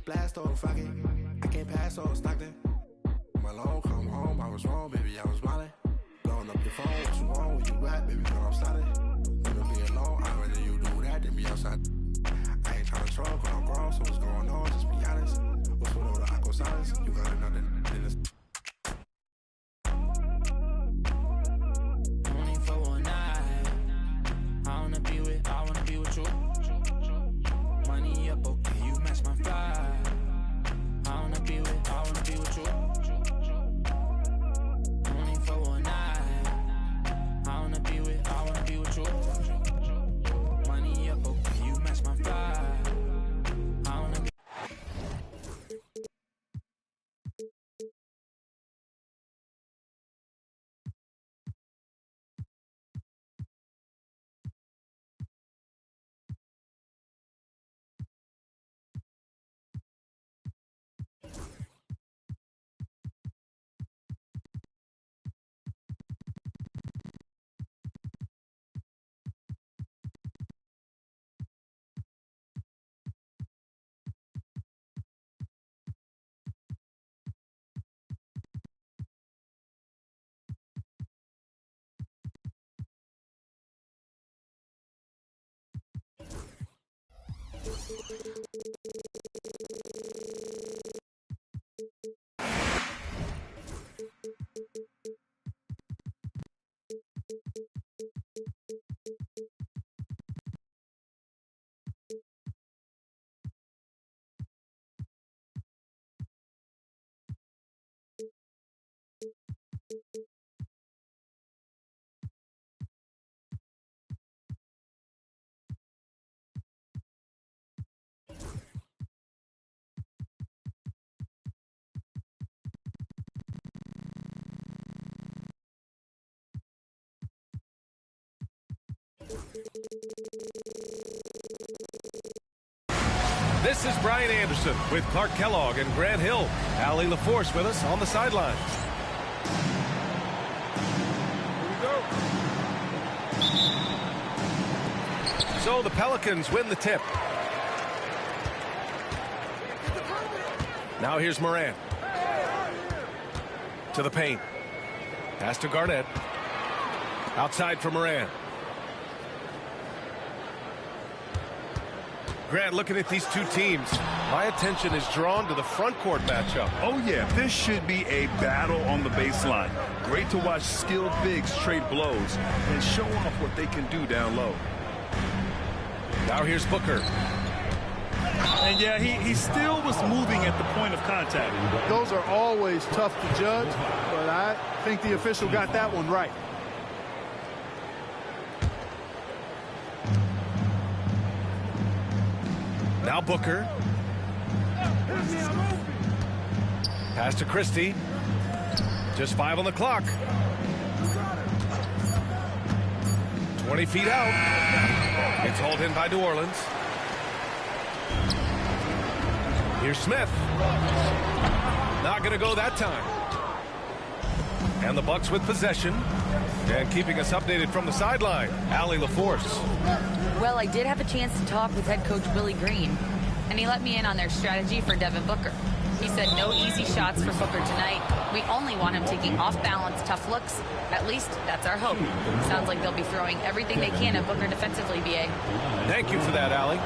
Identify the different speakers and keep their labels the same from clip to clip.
Speaker 1: blast or fuck it. I can't pass or Stockton. My long come home, I was wrong, baby, I was smiling. Blowing up your phone, what's wrong when you at, baby, girl, I'm starting. Never be alone, I'd rather you do that than be outside. I ain't tryna troll, cause I'm grown, so what's going on, just be honest. What's with all the aqua silence? You got another than this.
Speaker 2: Only for one night. I wanna be with you. Money up, okay, you match my fly. I wanna be with you. Only for one night. I wanna be with you. Money up, okay, you match my fly. I wanna be.
Speaker 3: This is Brian Anderson with Clark Kellogg and Grant Hill. Allie LaForce with us on the sidelines. Here we go. So the Pelicans win the tip. Now here's Morant. To the paint. Pass to Garnett. Outside for Morant. Grant, looking at these two teams, my attention is drawn to the front court matchup.
Speaker 4: Oh, yeah, this should be a battle on the baseline. Great to watch skilled bigs trade blows and show off what they can do down low.
Speaker 3: Now here's Booker.
Speaker 4: And, yeah, he still was moving at the point of contact.
Speaker 5: Those are always tough to judge, but I think the official got that one right.
Speaker 3: Now Booker. Pass to Christie. Just 5 on the clock. 20 feet out. It's hauled in by New Orleans. Here's Smith. Not going to go that time. And the Bucks with possession. And keeping us updated from the sideline, Allie LaForce.
Speaker 6: Well, I did have a chance to talk with head coach Willie Green, and he let me in on their strategy for Devin Booker. He said no easy shots for Booker tonight. We only want him taking off-balance, tough looks. At least that's our hope. Sounds like they'll be throwing everything they can at Booker defensively, B.A.
Speaker 3: Thank you for that, Allie.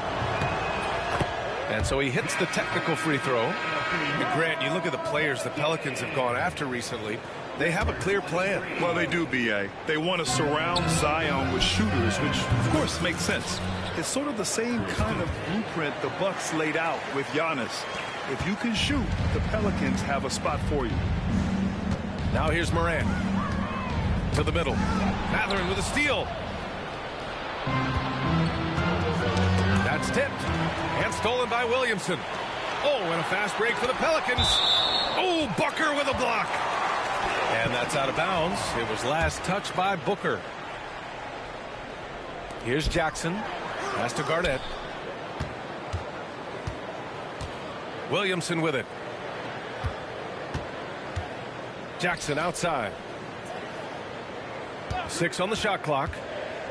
Speaker 3: And so he hits the technical free throw. And Grant, you look at the players the Pelicans have gone after recently. They have a clear plan.
Speaker 4: Well, they do, B.A. They want to surround Zion with shooters, which, of course, makes sense. It's sort of the same kind of blueprint the Bucks laid out with Giannis. If you can shoot, the Pelicans have a spot for you.
Speaker 3: Now here's Morant. To the middle. Mathurin with a steal. That's tipped. And stolen by Williamson. Oh, and a fast break for the Pelicans. Oh, Booker with a block. And that's out of bounds. It was last touched by Booker. Here's Jackson. Pass to Garnett. Williamson with it. Jackson outside. 6 on the shot clock.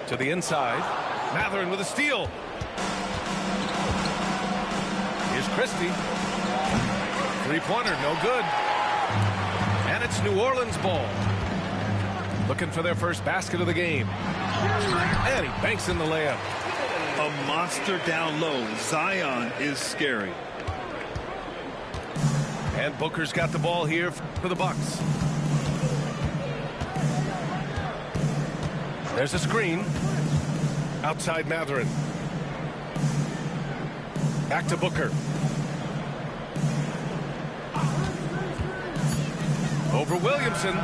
Speaker 3: To the inside. Mathurin with a steal. Here's Christie. Three-pointer, no good. And it's New Orleans ball. Looking for their first basket of the game. And he banks in the layup.
Speaker 4: A monster down low. Zion is scary.
Speaker 3: And Booker's got the ball here for the Bucks. There's a screen. Outside Mathurin. Back to Booker. Over Williamson.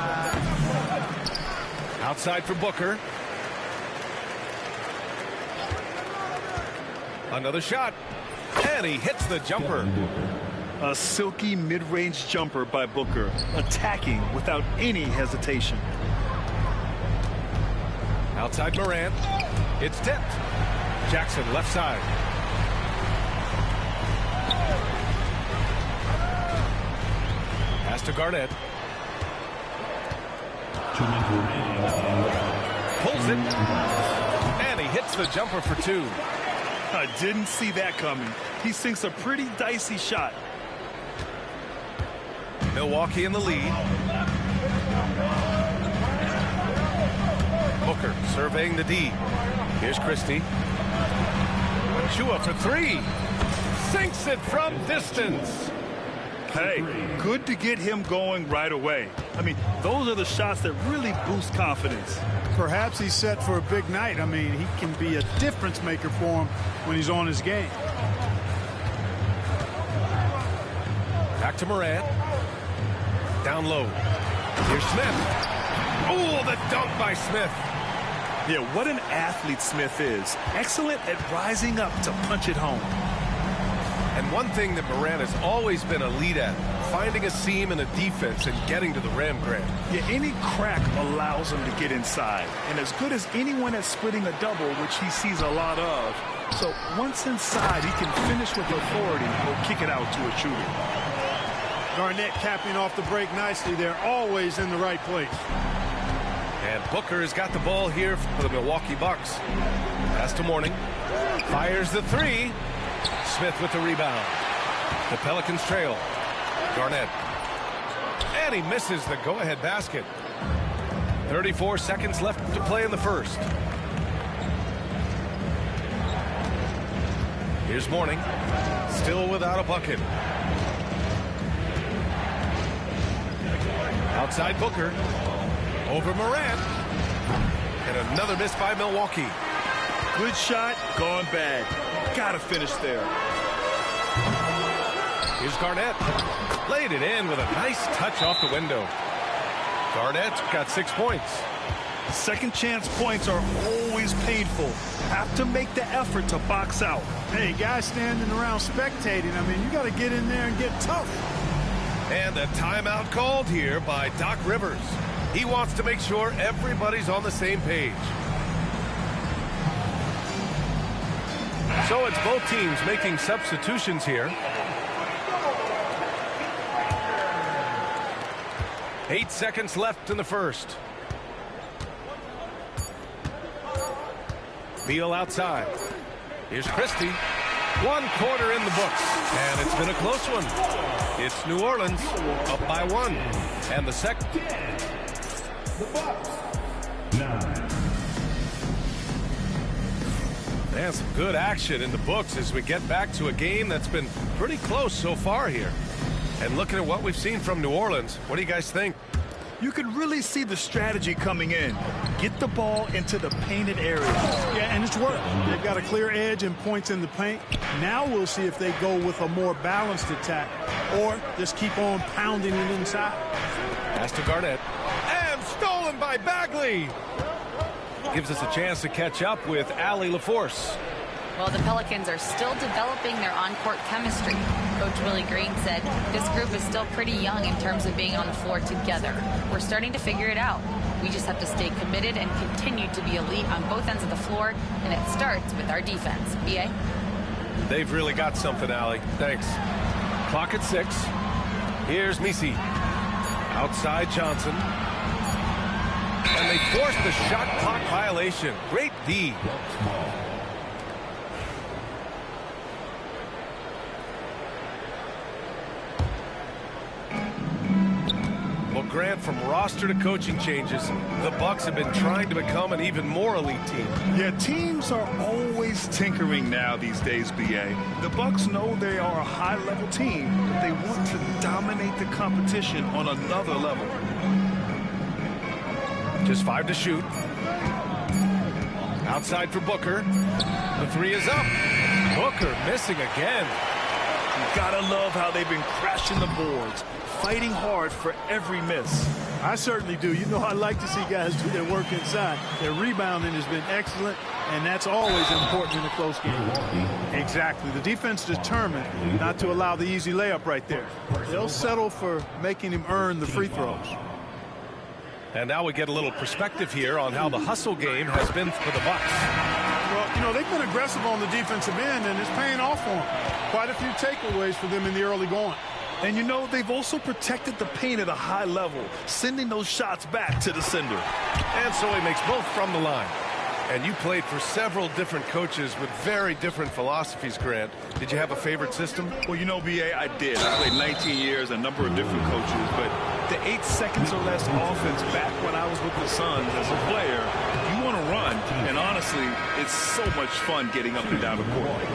Speaker 3: Outside for Booker. Another shot. And he hits the jumper.
Speaker 4: A silky mid-range jumper by Booker. Attacking without any hesitation.
Speaker 3: Outside Morant. It's tipped. Jackson left side. Pass to Garnett. Pulls it. And he hits the jumper for two.
Speaker 4: I didn't see that coming. He sinks a pretty dicey shot.
Speaker 3: Milwaukee in the lead. Booker surveying the D. Here's Christie. Chua for three. Sinks it from distance.
Speaker 4: Hey, good to get him going right away. I mean, those are the shots that really boost confidence.
Speaker 5: Perhaps he's set for a big night. I mean, he can be a difference maker for him when he's on his game.
Speaker 3: Back to Morant. Down low. Here's Smith. Oh, the dunk by Smith.
Speaker 4: Yeah, what an athlete Smith is. Excellent at rising up to punch it home.
Speaker 3: And one thing that Morant has always been elite at, finding a seam in a defense and getting to the rim, Grant.
Speaker 4: Yeah, any crack allows him to get inside. And as good as anyone at splitting a double, which he sees a lot of. So once inside, he can finish with authority or kick it out to a shooter.
Speaker 5: Garnett capping off the break nicely. They're always in the right place.
Speaker 3: And Booker has got the ball here for the Milwaukee Bucks. Pass to Mourning. Fires the three. Smith with the rebound. The Pelicans trail. Garnett. And he misses the go-ahead basket. 34 seconds left to play in the first. Here's Mourning. Still without a bucket. Outside Booker. Over Morant. And another miss by Milwaukee.
Speaker 4: Good shot, gone bad. Gotta finish there.
Speaker 3: Here's Garnett. Laid it in with a nice touch off the window. Garnett's got 6 points.
Speaker 4: Second chance points are always painful. Have to make the effort to box out.
Speaker 5: Hey, guys standing around spectating. I mean, you got to get in there and get tough.
Speaker 3: And a timeout called here by Doc Rivers. He wants to make sure everybody's on the same page. So it's both teams making substitutions here. 8 seconds left in the first. Beal outside. Here's Christie. 1 quarter in the books. And it's been a close one. It's New Orleans up by 1. And the second.
Speaker 7: The Bucks. 9.
Speaker 3: Man, some good action in the books as we get back to a game that's been pretty close so far here. And looking at what we've seen from New Orleans, what do you guys think?
Speaker 4: You can really see the strategy coming in. Get the ball into the painted area.
Speaker 5: Yeah, and it's worked. They've got a clear edge and points in the paint. Now we'll see if they go with a more balanced attack or just keep on pounding it inside.
Speaker 3: Pass to Garnett. And stolen by Bagley. Gives us a chance to catch up with Allie LaForce.
Speaker 6: Well, the Pelicans are still developing their on-court chemistry. Coach Willie Green said this group is still pretty young in terms of being on the floor together. We're starting to figure it out. We just have to stay committed and continue to be elite on both ends of the floor, and it starts with our defense. B.A.?
Speaker 3: They've really got something, Allie. Thanks. Clock at 6. Here's Misi. Outside Johnson. And they forced the shot clock violation. Great D. Grant, from roster to coaching changes, the Bucks have been trying to become an even more elite team.
Speaker 4: Yeah, teams are always tinkering now these days, B.A. The Bucks know they are a high-level team, but they want to dominate the competition on another level.
Speaker 3: Just 5 to shoot. Outside for Booker. The 3 is up. Booker missing again.
Speaker 4: You gotta love how they've been crashing the boards, fighting hard for every miss.
Speaker 5: I certainly do. You know, I like to see guys do their work inside. Their rebounding has been excellent, and that's always important in a close game. Exactly. The defense determined not to allow the easy layup right there. They'll settle for making him earn the free throws.
Speaker 3: And now we get a little perspective here on how the hustle game has been for the Bucks.
Speaker 5: Well, you know, they've been aggressive on the defensive end, and it's paying off for them. Quite a few takeaways for them in the early going.
Speaker 4: And, you know, they've also protected the paint at a high level, sending those shots back to the sender.
Speaker 3: And so he makes both from the line. And you played for several different coaches with very different philosophies, Grant. Did you have a favorite system?
Speaker 4: Well, you know, B.A., I did. I played 19 years, a number of different coaches, but the 8 seconds or less offense back when I was with the Suns as a player, you want to run, and honestly, it's so much fun getting up and down the court.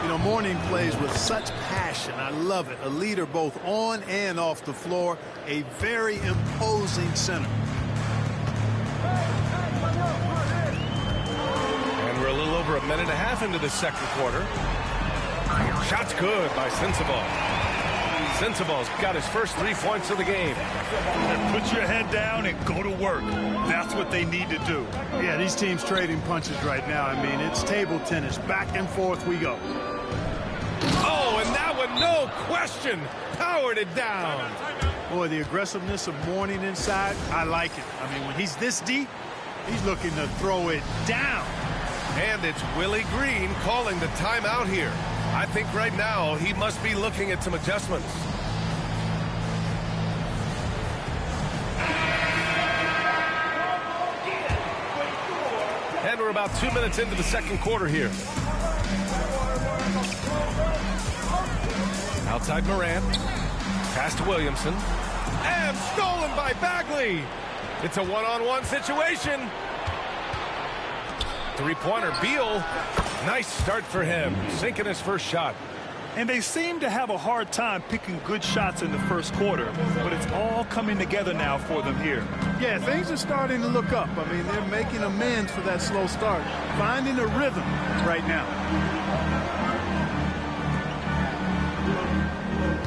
Speaker 5: You know, Mourning plays with such passion. I love it. A leader both on and off the floor. A very imposing center.
Speaker 3: And we're a little over a minute and a half into the second quarter. Shot's good by Sensabaugh. Sensabaugh's got his first 3 points of the game.
Speaker 4: And put your head down and go to work. That's what they need to do.
Speaker 5: Yeah, these teams trading punches right now. I mean, it's table tennis. Back and forth we go.
Speaker 3: Oh, and that one, no question, powered it down.
Speaker 5: Boy, the aggressiveness of Mourning inside, I like it. I mean, when he's this deep, he's looking to throw it down.
Speaker 3: And it's Willie Green calling the timeout here. I think right now he must be looking at some adjustments. And we're about 2 minutes into the second quarter here. Outside Morant. Pass to Williamson. And stolen by Bagley. It's a one-on-one situation. Three-pointer, Beal. Nice start for him, sinking his first shot.
Speaker 4: And they seem to have a hard time picking good shots in the first quarter, but it's all coming together now for them here.
Speaker 5: Yeah, things are starting to look up. I mean, they're making amends for that slow start, finding a rhythm right now.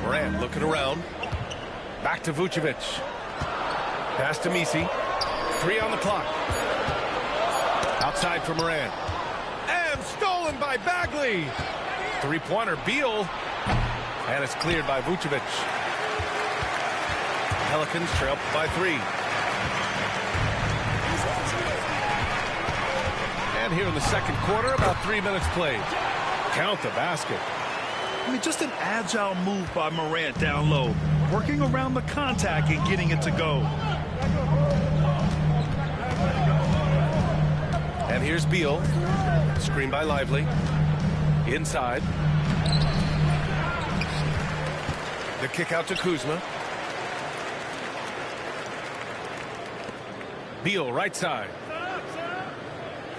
Speaker 3: Morant looking around. Back to Vucevic. Pass to Misi. 3 on the clock. Outside for Morant. And stolen by Bagley. Three-pointer, Beal. And it's cleared by Vucevic. Pelicans trail by 3. And here in the second quarter, about 3 minutes played. Count the basket.
Speaker 4: I mean, just an agile move by Morant down low, working around the contact and getting it to go.
Speaker 3: And here's Beal. Screen by Lively. Inside. The kick out to Kuzma. Beal right side.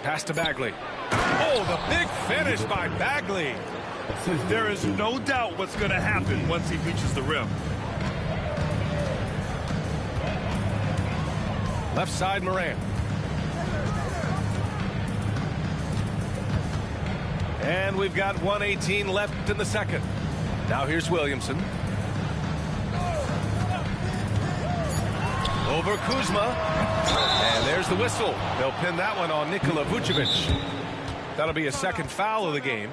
Speaker 3: Pass to Bagley. Oh, the big finish by Bagley.
Speaker 4: There is no doubt what's going to happen once he reaches the rim.
Speaker 3: Left side, Morant. And we've got 1:18 left in the second. Now here's Williamson. Over Kuzma. And there's the whistle. They'll pin that one on Nikola Vucevic. That'll be a second foul of the game.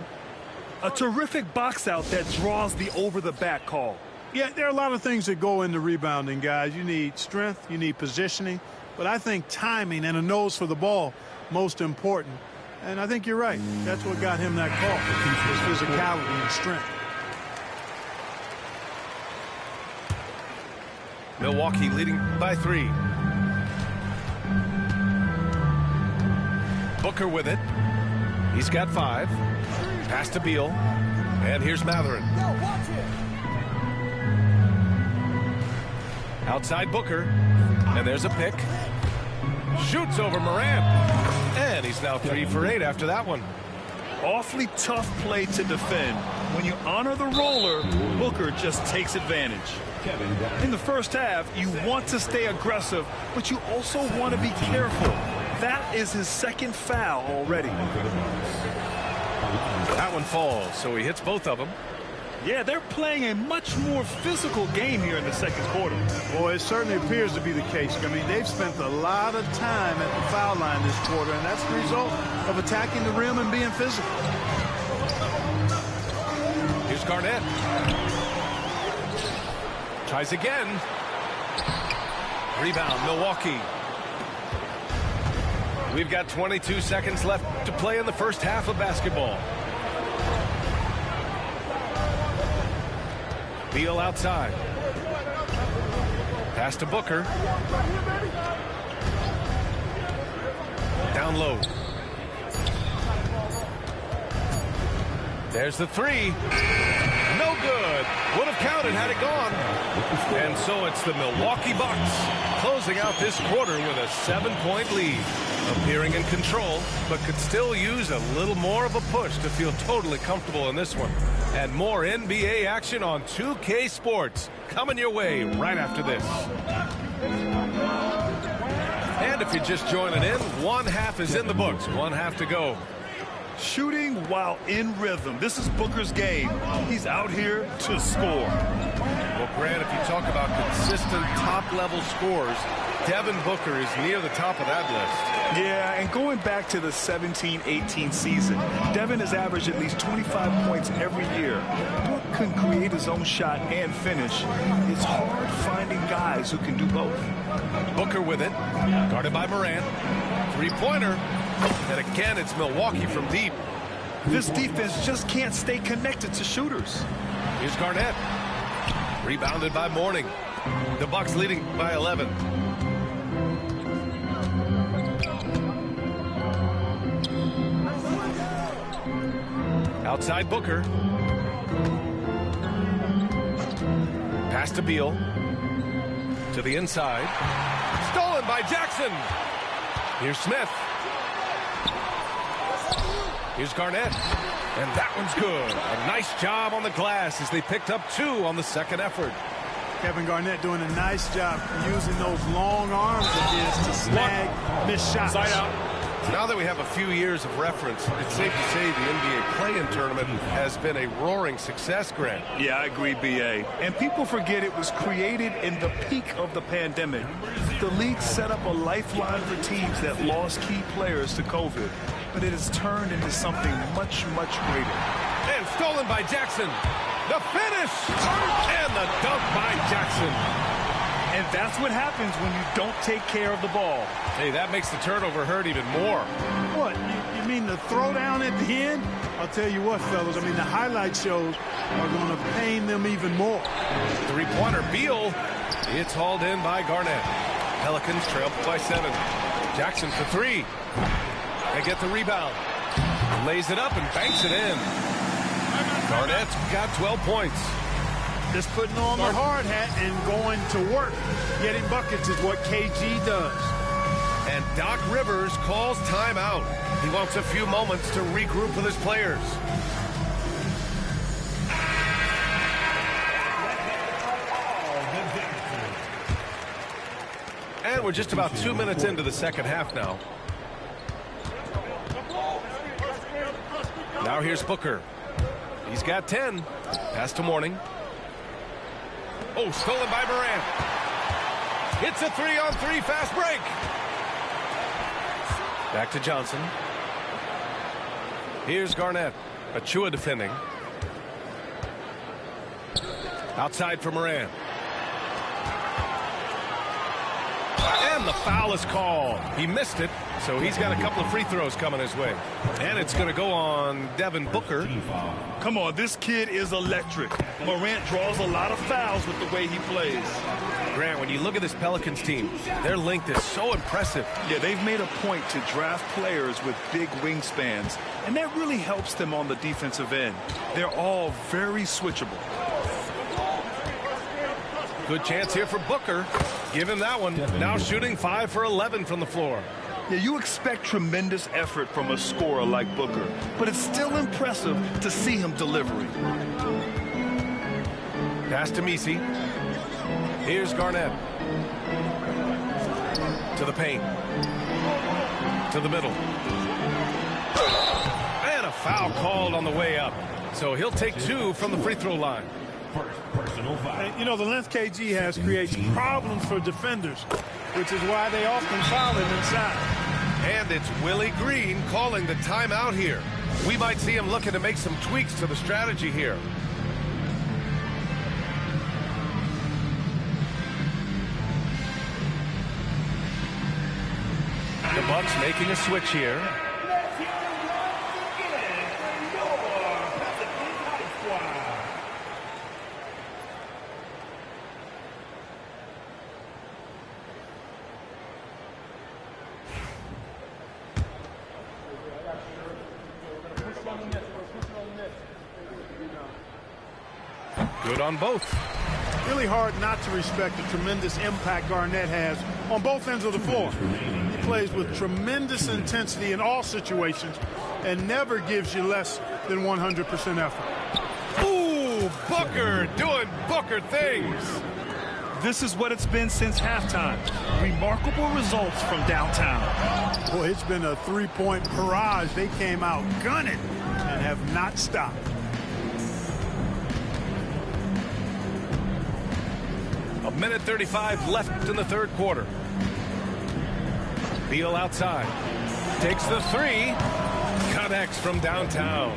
Speaker 4: A terrific box out that draws the over-the-back call.
Speaker 5: Yeah, there are a lot of things that go into rebounding, guys. You need strength, you need positioning, but I think timing and a nose for the ball, most important. And I think you're right. That's what got him that call. His physicality and strength.
Speaker 3: Milwaukee leading by 3. Booker with it. He's got 5. Pass to Beal. And here's Mathurin. Outside Booker. And there's a pick. Shoots over Morant. And he's now 3 for 8 after that one.
Speaker 4: Awfully tough play to defend. When you honor the roller, Booker just takes advantage. In the first half, you want to stay aggressive, but you also want to be careful. That is his second foul already.
Speaker 3: That one falls, so he hits both of them.
Speaker 4: Yeah, they're playing a much more physical game here in the second quarter.
Speaker 5: Well, it certainly appears to be the case. I mean, they've spent a lot of time at the foul line this quarter, and that's the result of attacking the rim and being physical.
Speaker 3: Here's Garnett. Tries again. Rebound, Milwaukee. We've got 22 seconds left to play in the first half of basketball. Beal outside. Pass to Booker. Down low. There's the three. No good. Would have counted had it gone. And so it's the Milwaukee Bucks closing out this quarter with a 7-point lead. Appearing in control, but could still use a little more of a push to feel totally comfortable in this one. And more NBA action on 2K Sports coming your way right after this. And if you're just joining in, one half is in the books. One half to go.
Speaker 4: Shooting while in rhythm. This is Booker's game. He's out here to score.
Speaker 3: Well, Grant, if you talk about consistent top-level scores, Devin Booker is near the top of that list.
Speaker 4: Yeah, and going back to the 17-18 season, Devin has averaged at least 25 points every year. Book can create his own shot and finish. It's hard finding guys who can do both.
Speaker 3: Booker with it, guarded by Morant. Three-pointer, and again it's Milwaukee from deep.
Speaker 4: This defense just can't stay connected to shooters.
Speaker 3: Here's Garnett. Rebounded by Mourning. The Bucks leading by 11. Outside Booker. Pass to Beal. To the inside. Stolen by Jackson. Here's Smith. Here's Garnett. And that one's good. A nice job on the glass as they picked up 2 on the second effort.
Speaker 5: Kevin Garnett doing a nice job using those long arms of his to snag missed shots.
Speaker 3: Side out. Now that we have a few years of reference, it's safe to say the NBA play-in tournament has been a roaring success, Grant.
Speaker 4: Yeah, I agree, B.A. And people forget it was created in the peak of the pandemic. The league set up a lifeline for teams that lost key players to COVID, but it has turned into something much, much greater.
Speaker 3: And stolen by Jackson. The finish! And the dunk by Jackson.
Speaker 4: And that's what happens when you don't take care of the ball.
Speaker 3: Hey, that makes the turnover hurt even more.
Speaker 5: What? You mean the throwdown at the end? I'll tell you what, fellas. I mean, the highlight shows are going to pain them even more.
Speaker 3: Three-pointer, Beal. It's hauled in by Garnett. Pelicans trail by 7. Jackson for 3. They get the rebound. Lays it up and banks it in. Garnett's got 12 points.
Speaker 5: Just putting on the hard hat and going to work. Getting buckets is what KG does.
Speaker 3: And Doc Rivers calls timeout. He wants a few moments to regroup with his players. And we're just about 2 minutes into the second half now. Now here's Booker. He's got 10. Pass to Mourning. Oh, stolen by Morant. It's a 3-on-3 fast break. Back to Johnson. Here's Garnett. Achua defending. Outside for Morant. And the foul is called. He missed it, so he's got a couple of free throws coming his way. And it's going to go on Devin Booker.
Speaker 4: Come on, this kid is electric. Morant draws a lot of fouls with the way he plays.
Speaker 3: Grant, when you look at this Pelicans team, their length is so impressive.
Speaker 4: Yeah, they've made a point to draft players with big wingspans, and that really helps them on the defensive end. They're all very switchable.
Speaker 3: Good chance here for Booker. Give him that one. Now shooting 5 for 11 from the floor.
Speaker 4: Yeah, you expect tremendous effort from a scorer like Booker, but it's still impressive to see him delivering.
Speaker 3: Pass to Messi. Here's Garnett. To the paint. To the middle. And a foul called on the way up. So he'll take 2 from the free throw line.
Speaker 5: And, you know, the length KG has creates problems for defenders, which is why they often foul him inside.
Speaker 3: And it's Willie Green calling the timeout here. We might see him looking to make some tweaks to the strategy here. The Bucks making a switch here. Good on both.
Speaker 5: Really hard not to respect the tremendous impact Garnett has on both ends of the floor. He plays with tremendous intensity in all situations and never gives you less than 100% effort.
Speaker 3: Ooh, Booker doing Booker things.
Speaker 4: This is what it's been since halftime. Remarkable results from downtown.
Speaker 5: Boy, it's been a three-point barrage. They came out gunning and have not stopped.
Speaker 3: A minute 35 left in the third quarter. Beal outside. Takes the 3. Connects from downtown.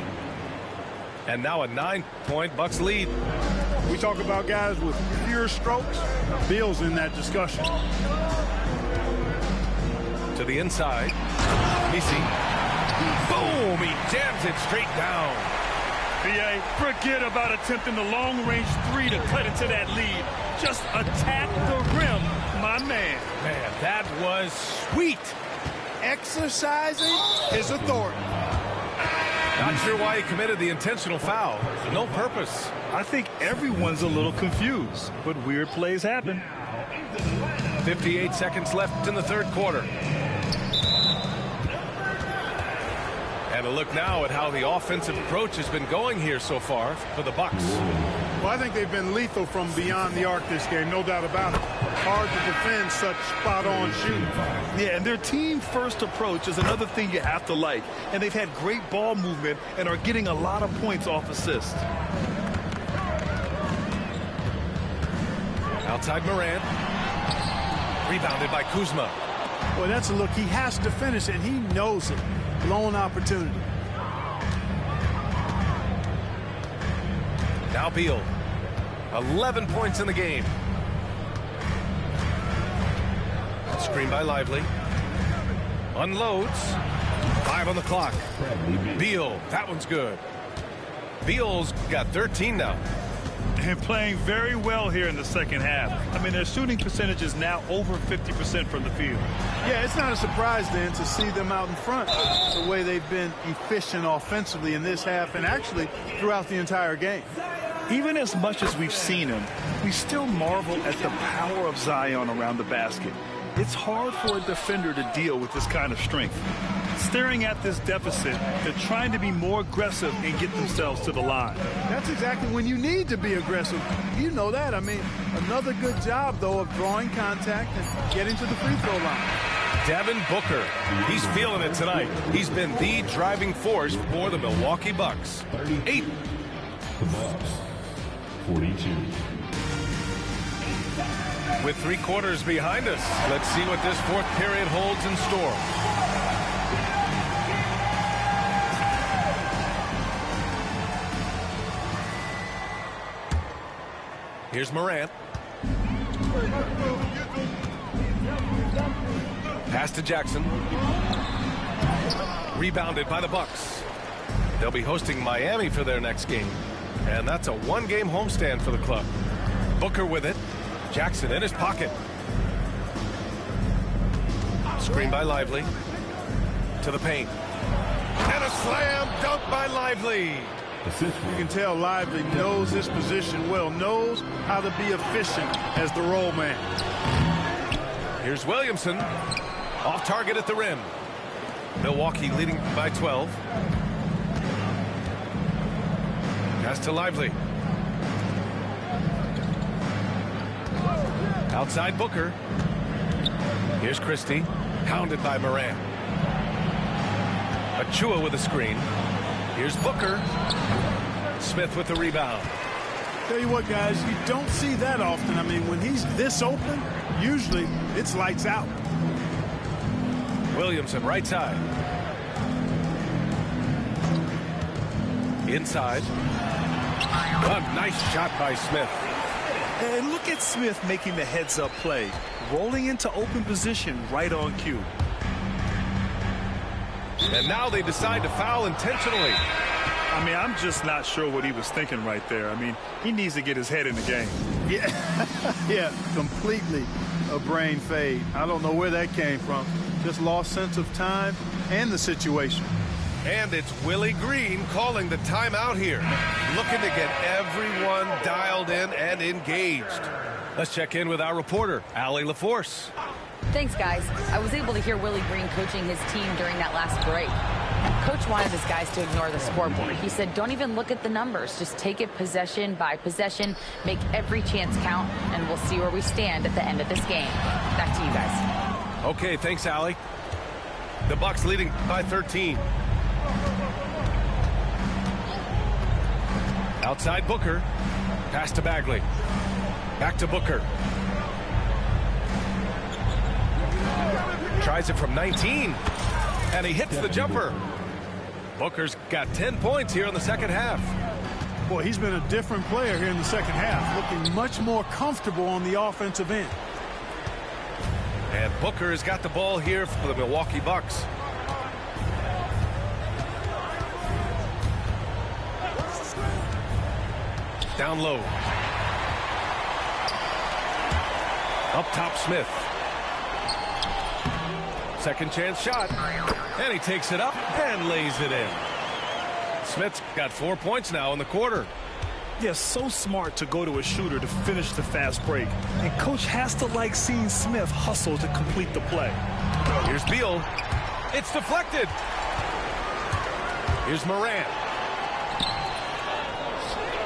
Speaker 3: And now a 9-point Bucks lead.
Speaker 5: We talk about guys with pure strokes. Beal's in that discussion.
Speaker 3: To the inside. Messi. Boom! He jams it straight down.
Speaker 4: B.A., forget about attempting the long-range 3 to cut into that lead. Just attack the rim, my man.
Speaker 3: Man, that was sweet.
Speaker 5: Exercising his authority.
Speaker 3: Not sure why he committed the intentional foul. No purpose.
Speaker 4: I think everyone's a little confused, but weird plays happen.
Speaker 3: 58 seconds left in the third quarter. And a look now at how the offensive approach has been going here so far for the Bucks.
Speaker 5: Well, I think they've been lethal from beyond the arc this game, no doubt about it. Hard to defend such spot-on shooting.
Speaker 4: Yeah, and their team-first approach is another thing you have to like. And they've had great ball movement and are getting a lot of points off assists.
Speaker 3: Outside Morant. Rebounded by Kuzma.
Speaker 5: Well, that's a look. He has to finish, and he knows it. Blown opportunity.
Speaker 3: Now Beal. 11 points in the game. Screen by Lively. Unloads. 5 on the clock. Beal. That one's good. Beal's got 13 now.
Speaker 4: And playing very well here in the second half. I mean, their shooting percentage is now over 50% from the field.
Speaker 5: Yeah, it's not a surprise then to see them out in front the way they've been efficient offensively in this half and actually throughout the entire game.
Speaker 4: Even as much as we've seen him, we still marvel at the power of Zion around the basket. It's hard for a defender to deal with this kind of strength. Staring at this deficit, they're trying to be more aggressive and get themselves to the line.
Speaker 5: That's exactly when you need to be aggressive. You know that. I mean, another good job, though, of drawing contact and getting to the free throw line.
Speaker 3: Devin Booker. He's feeling it tonight. He's been the driving force for the Milwaukee Bucks. 8.
Speaker 7: The Bucks, 42.
Speaker 3: With 3 quarters behind us, let's see what this fourth period holds in store. Here's Morant. Pass to Jackson. Rebounded by the Bucks. They'll be hosting Miami for their next game. And that's a 1-game homestand for the club. Booker with it. Jackson in his pocket. Screen by Lively. To the paint. And a slam dunk by Lively.
Speaker 5: You can tell Lively knows his position well, knows how to be efficient as the roll man.
Speaker 3: Here's Williamson. Off target at the rim. Milwaukee leading by 12. Pass to Lively. Outside Booker. Here's Christie. Hounded by Moran. Achua with a screen. Here's Booker. Smith with the rebound.
Speaker 5: Tell you what, guys, you don't see that often. I mean, when he's this open, usually it's lights out.
Speaker 3: Williamson, right side. Inside. A nice shot by Smith.
Speaker 4: And look at Smith making the heads-up play. Rolling into open position right on cue.
Speaker 3: And now they decide to foul intentionally.
Speaker 4: I mean, I'm just not sure what he was thinking right there. I mean, he needs to get his head in the game.
Speaker 5: Yeah, completely a brain fade. I don't know where that came from. Just lost sense of time and the situation.
Speaker 3: And it's Willie Green calling the timeout here. Looking to get everyone dialed in and engaged. Let's check in with our reporter, Allie LaForce.
Speaker 6: Thanks, guys. I was able to hear Willie Green coaching his team during that last break. Coach wanted his guys to ignore the scoreboard. He said, don't even look at the numbers. Just take it possession by possession, make every chance count, and we'll see where we stand at the end of this game. Back to you guys.
Speaker 3: Okay, thanks, Allie. The Bucks leading by 13. Outside Booker. Pass to Bagley. Back to Booker. Tries it from 19. And he hits the jumper. Booker's got 10 points here in the second half.
Speaker 5: Boy, he's been a different player here in the second half, looking much more comfortable on the offensive end.
Speaker 3: And Booker has got the ball here for the Milwaukee Bucks. Down low. Up top, Smith. Second chance shot. And he takes it up and lays it in. Smith's got 4 points now in the quarter.
Speaker 4: Yeah, so smart to go to a shooter to finish the fast break. And coach has to like seeing Smith hustle to complete the play.
Speaker 3: Here's Beal. It's deflected. Here's Moran.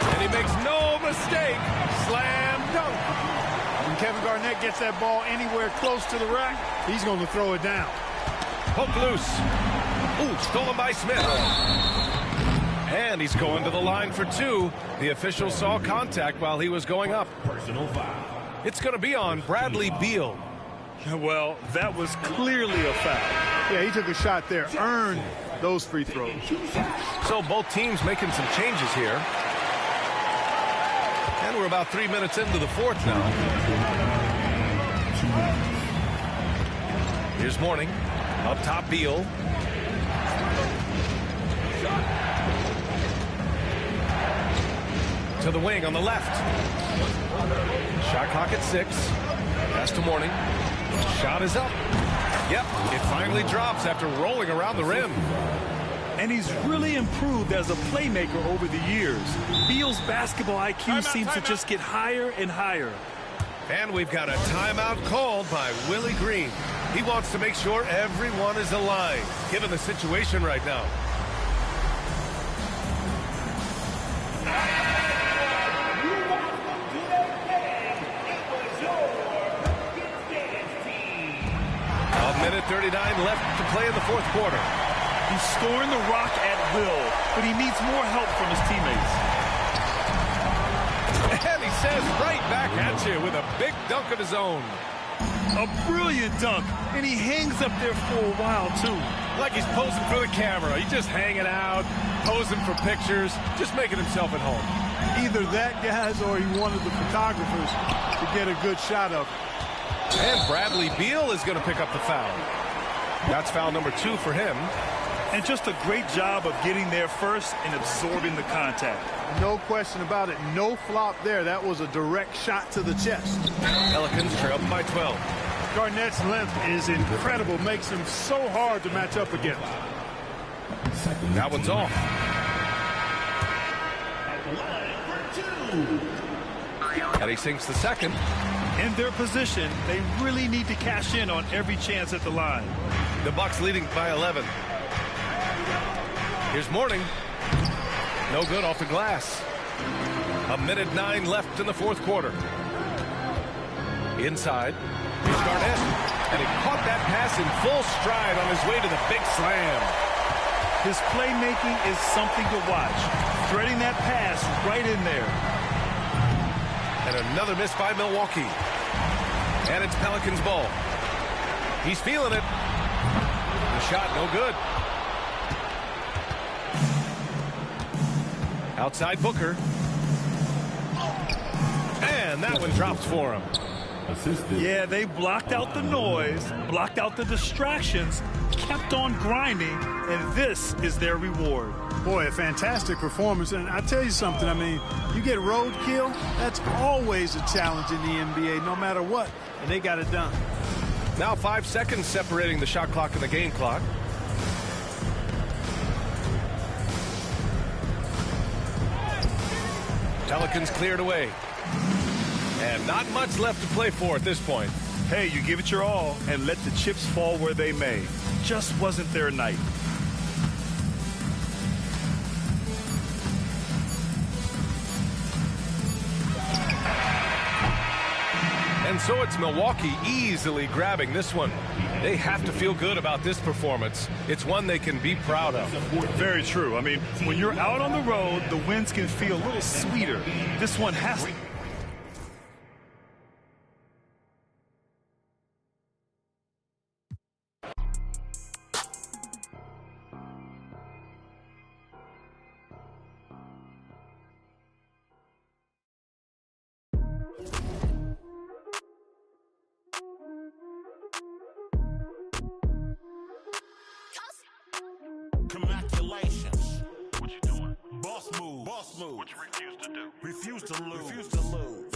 Speaker 3: And he makes no mistake. Slam dunk.
Speaker 5: When Kevin Garnett gets that ball anywhere close to the rack, he's going to throw it down.
Speaker 3: Poke loose. Ooh, stolen by Smith. And he's going to the line for two. The official saw contact while he was going up.
Speaker 7: Personal foul.
Speaker 3: It's going to be on Bradley Beal.
Speaker 4: Well, that was clearly a foul.
Speaker 5: Yeah, he took a shot there, earned those free throws.
Speaker 3: So both teams making some changes here. And we're about 3 minutes into the fourth now. Here's Mourning. Up top, Beal. To the wing on the left. Shot clock at 6. Pass to Mourning. Shot is up. Yep, it finally drops after rolling around the rim.
Speaker 4: And he's really improved as a playmaker over the years. Beal's basketball IQ seems to just get higher and higher.
Speaker 3: And we've got a timeout called by Willie Green. He wants to make sure everyone is aligned, given the situation right now. A minute 39 left to play in the fourth quarter.
Speaker 4: He's scoring the rock at will, but he needs more help from his teammates.
Speaker 3: And he says right back at you with a big dunk of his own.
Speaker 4: A brilliant dunk, and he hangs up there for a while, too.
Speaker 3: Like he's posing for the camera. He's just hanging out, posing for pictures, just making himself at home.
Speaker 5: Either that, guys, or he wanted the photographers to get a good shot of it.
Speaker 3: And Bradley Beal is going to pick up the foul. That's foul number 2 for him.
Speaker 4: And just a great job of getting there first and absorbing the contact.
Speaker 5: No question about it. No flop there. That was a direct shot to the chest.
Speaker 3: Pelicans trail by 12.
Speaker 5: Garnett's length is incredible. Makes him so hard to match up against.
Speaker 3: That one's off. And he sinks the second.
Speaker 4: In their position, they really need to cash in on every chance at the line.
Speaker 3: The Bucks leading by 11. Here's Mourning. No good off the glass. 1:09 left in the fourth quarter. Inside. Here's Garnett. And he caught that pass in full stride on his way to the big slam.
Speaker 4: His playmaking is something to watch. Threading that pass right in there.
Speaker 3: And another miss by Milwaukee. And it's Pelicans ball. He's feeling it. The shot no good. Outside Booker. And that one drops for him.
Speaker 7: Assisted.
Speaker 4: Yeah, they blocked out the noise, blocked out the distractions, kept on grinding, and this is their reward.
Speaker 5: Boy, a fantastic performance. And I tell you something, I mean, you get roadkill, that's always a challenge in the NBA, no matter what. And they got it done.
Speaker 3: Now 5 seconds separating the shot clock and the game clock. Pelicans cleared away. And not much left to play for at this point.
Speaker 4: Hey, you give it your all and let the chips fall where they may. Just wasn't their night.
Speaker 3: And so it's Milwaukee easily grabbing this one. They have to feel good about this performance. It's one they can be proud of.
Speaker 4: Very true. I mean, when you're out on the road, the wins can feel a little sweeter. This one has to.
Speaker 8: Congratulations. What you doing? Boss move. Boss move. What you refuse to do? Refuse to lose. Refuse to lose.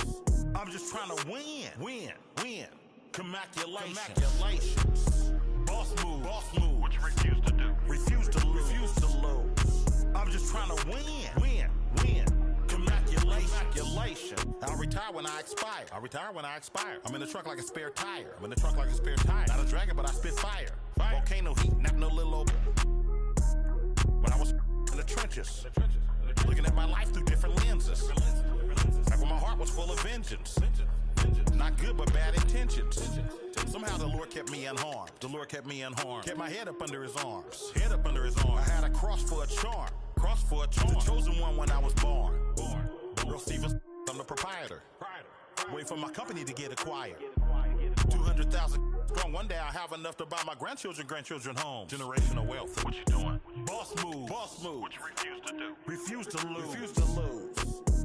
Speaker 8: I'm just trying to win. Win. Win. Congratulations. Congratulations. Boss move. Boss move. What you refuse to do? Refuse to lose. Refuse to lose. I'm just trying to win. Win. Win. Congratulations. Congratulations. I'll retire when I expire. I'll retire when I expire. I'm in the truck like a spare tire. I'm in the truck like a spare tire. Not a dragon, but I spit fire. Fire. Volcano heat, not no little old. When I was in the trenches, looking at my life through different lenses. Like when my heart was full of vengeance. Not good, but bad intentions. Somehow the Lord kept me unharmed. The Lord kept me unharmed. Kept my head up under his arms. Head up under his arms. I had a cross for a charm. Cross for a charm. The chosen one when I was born. Earl Stevens, I'm the proprietor. Wait for my company to get acquired. 200,000 strong. One day I'll have enough to buy my grandchildren homes. Generational wealth. What you doing? Boss move. Boss move. What you refuse to do? Refuse to lose. Refuse to lose.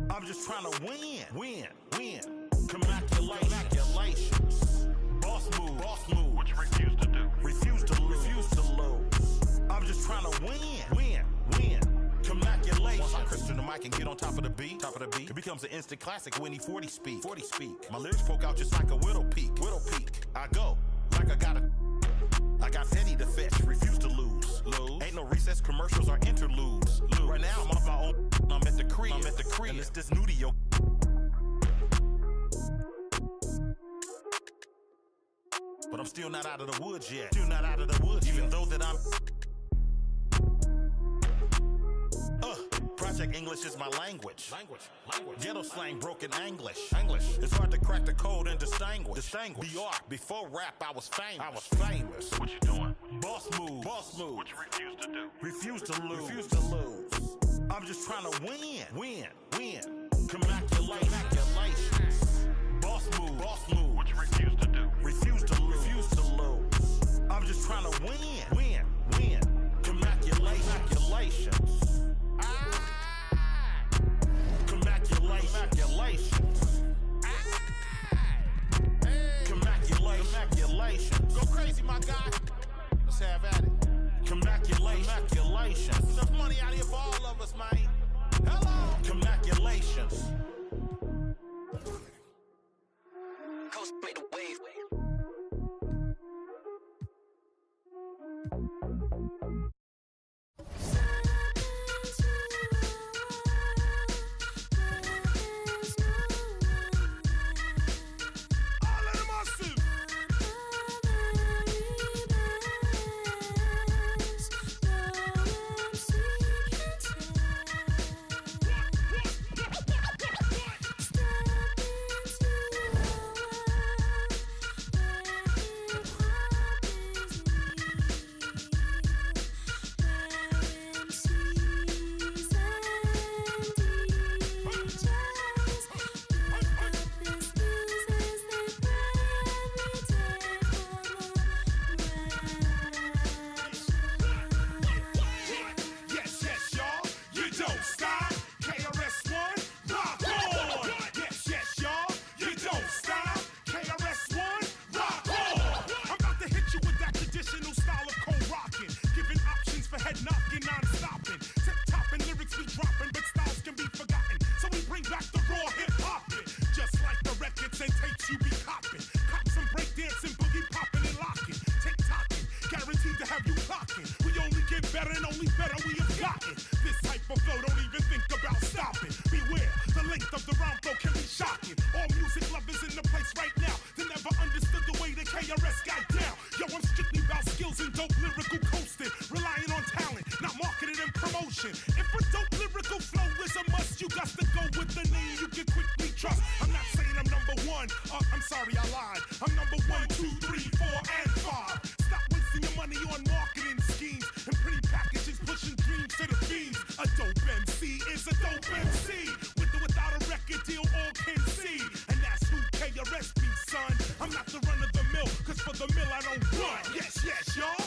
Speaker 8: I'm just trying to win. Win. Win. Congratulations. Boss move. Boss move. What you refuse to do? Refuse to lose. Refuse to lose. I'm just trying to win. Win. Win. Congratulations. Once I Christian the mic and get on top of the beat, it becomes an instant classic when he 40 speak. 40 speak. My lyrics poke out just like a widow peak. Widow peak. I go like I got Fetty to fetch. Refuse to lose. Ain't no recess commercials or interludes. Right now I'm off my own. I'm at the crib. And it's this new to your. But I'm still not out of the woods yet. Even though that I'm. Project English is my language. Ghetto slang, broken English. It's hard to crack the code and distinguish. Before rap, I was famous. What you doing? Boss move. Boss move. What you refuse to do? Refuse to lose. Refuse to lose. I'm just trying to win. Win. Win. Congratulations. Boss move. Boss move. What you refuse to do? Refuse to lose. Refuse to lose. I'm just trying to win. Win. Win. Congratulations. Congratulations. Go crazy, my guy. Let's have at it. Congratulations. Enough money out here for all of us, man. Hello. Congratulations. one. I'm sorry, I lied. I'm number 1, 2, 3, 4, and 5. Stop wasting your money on marketing schemes and pretty packages pushing dreams to the fiends. A dope MC is a dope MC. With or without a record deal, all can see. And that's who KRS be, son. I'm not the run of the mill, cause for the mill I don't run. Yes, yes, y'all.